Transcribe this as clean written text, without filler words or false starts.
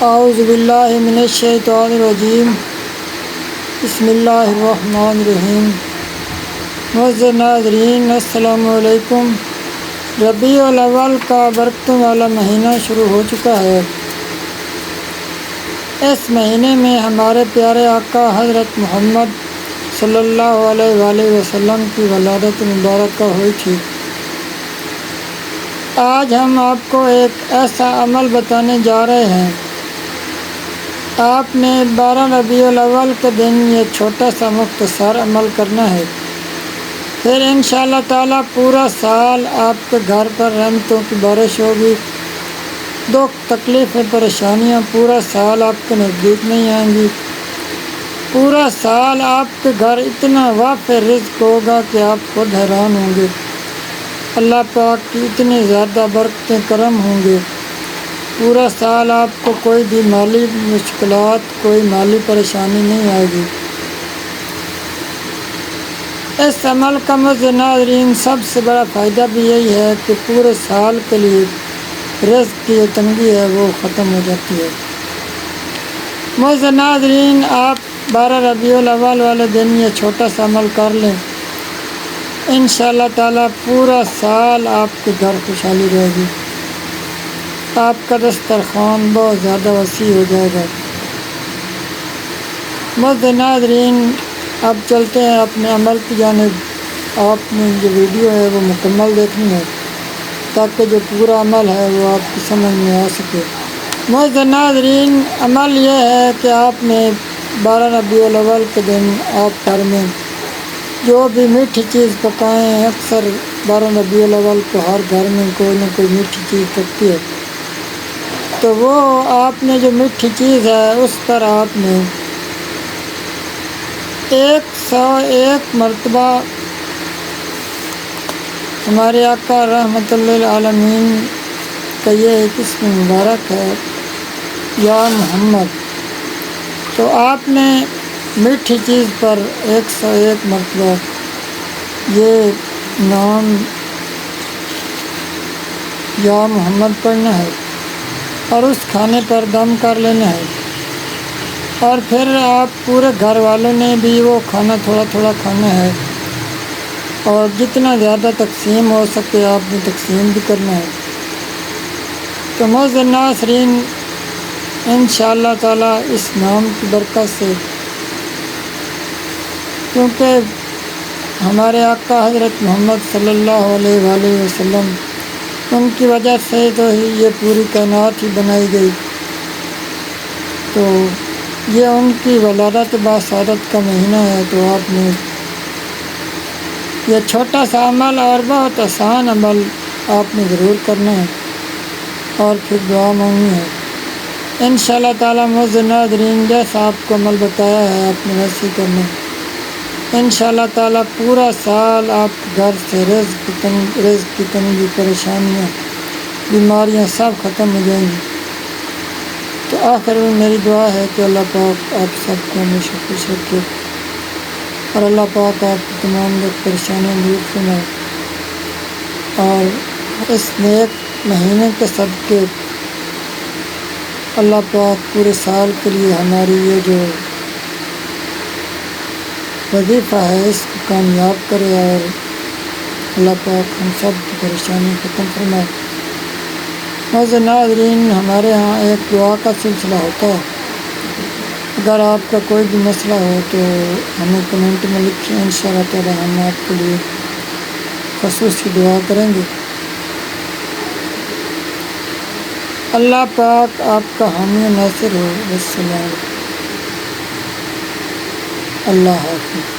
اعوذ باللہ من الشیطان الرجیم بسم اللہ الرحمن الرحیم۔ معزز ناظرین السلام علیکم۔ ربیع الاول کا برکتوں والا مہینہ شروع ہو چکا ہے۔ اس مہینے میں ہمارے پیارے آقا حضرت محمد صلی اللہ علیہ وآلہ وسلم کی ولادت مبارکہ ہوئی تھی۔ آج ہم آپ کو ایک ایسا عمل بتانے جا رہے ہیں۔ آپ نے 12 ربیع الاول کے دن یہ چھوٹا سا مختصر عمل کرنا ہے، پھر انشاءاللہ تعالیٰ پورا سال آپ کے گھر پر رحمتوں کی بارش ہوگی، دکھ تکلیفیں پریشانیاں پورا سال آپ کے نزدیک نہیں آئیں گی، پورا سال آپ کے گھر اتنا وافر رزق ہوگا کہ آپ خود حیران ہوں گے۔ اللہ پاک کی اتنی زیادہ برکتیں کرم ہوں گے، پورا سال آپ کو کوئی بھی مالی مشکلات، کوئی مالی پریشانی نہیں آئے گی۔ اس عمل کا معزز ناظرین سب سے بڑا فائدہ بھی یہی ہے کہ پورے سال کے لیے رزق کی تنگی ہے وہ ختم ہو جاتی ہے۔ معزز ناظرین، آپ 12 ربیع الاول والے دن یہ چھوٹا سا عمل کر لیں، انشاءاللہ تعالیٰ پورا سال آپ کے گھر خوشحالی رہے گی، آپ کا دسترخوان بہت زیادہ وسیع ہو جائے گا۔ معزز ناظرین، اب چلتے ہیں اپنے عمل کی جانب۔ آپ نے جو ویڈیو ہے وہ مکمل دیکھنی ہے تاکہ جو پورا عمل ہے وہ آپ کی سمجھ میں آ سکے۔ معزز ناظرین، عمل یہ ہے کہ آپ نے 12 ربیع الاول کے دن آپ گھر میں جو بھی میٹھی چیز پکائیں، اکثر 12 ربیع الاول کو ہر گھر میں کوئی نہ کوئی میٹھی چیز پکتی ہے، تو وہ آپ نے جو میٹھی چیز ہے اس پر آپ نے 101 مرتبہ ہمارے آقا رحمۃ للعالمین کا یہ ایک اسم مبارک ہے یا محمد، تو آپ نے میٹھی چیز پر 101 مرتبہ یہ نام یا محمد پڑھنا ہے اور اس کھانے پر دم کر لینا ہے، اور پھر آپ پورے گھر والوں نے بھی وہ کھانا تھوڑا تھوڑا کھانا ہے، اور جتنا زیادہ تقسیم ہو سکے آپ نے تقسیم بھی کرنا ہے۔ تو معزز ناظرین، انشاءاللہ تعالیٰ اس نام کی برکت سے، کیونکہ ہمارے آقا حضرت محمد صلی اللہ علیہ وآلہ وسلم، ان کی وجہ سے تو یہ پوری کائنات ہی بنائی گئی، تو یہ ان کی ولادت باسعادت کا مہینہ ہے، تو آپ نے یہ چھوٹا سا عمل اور بہت آسان عمل آپ نے ضرور کرنا ہے اور پھر دعا مانگنی ہے۔ انشاءاللہ تعالیٰ معزز ناظرین، جیسا آپ کو عمل بتایا ہے آپ نے ویسے ہی کرنا ہے۔ انشاءاللہ تعالیٰ پورا سال آپ کے گھر سے رزق کی تنگی، پریشانیاں، بیماریاں سب ختم ہو جائیں گی۔ تو آخر میں میری دعا ہے کہ اللہ پاک آپ سب کو ہمیشہ خوش رکھے اور اللہ پاک آپ کی تمام پریشانیاں دور فرمائے، اور اس نیک مہینے کے صدقے اللہ پاک پورے سال کے لیے ہماری یہ جو وظیفہ ہے اس کو کامیاب کرے، اور اللہ پاک ہم سب کی پریشانی ختم فرمائے۔ معزز ناظرین، ہمارے ہاں ایک دعا کا سلسلہ ہوتا ہے، اگر آپ کا کوئی بھی مسئلہ ہو تو ہمیں کمنٹ میں لکھیں، انشاءاللہ تعالی ہم آپ کے لیے خصوصی دعا کریں گے۔ اللہ پاک آپ کا حامی و ناصر ہو۔ والسلام، اللہ حافظ۔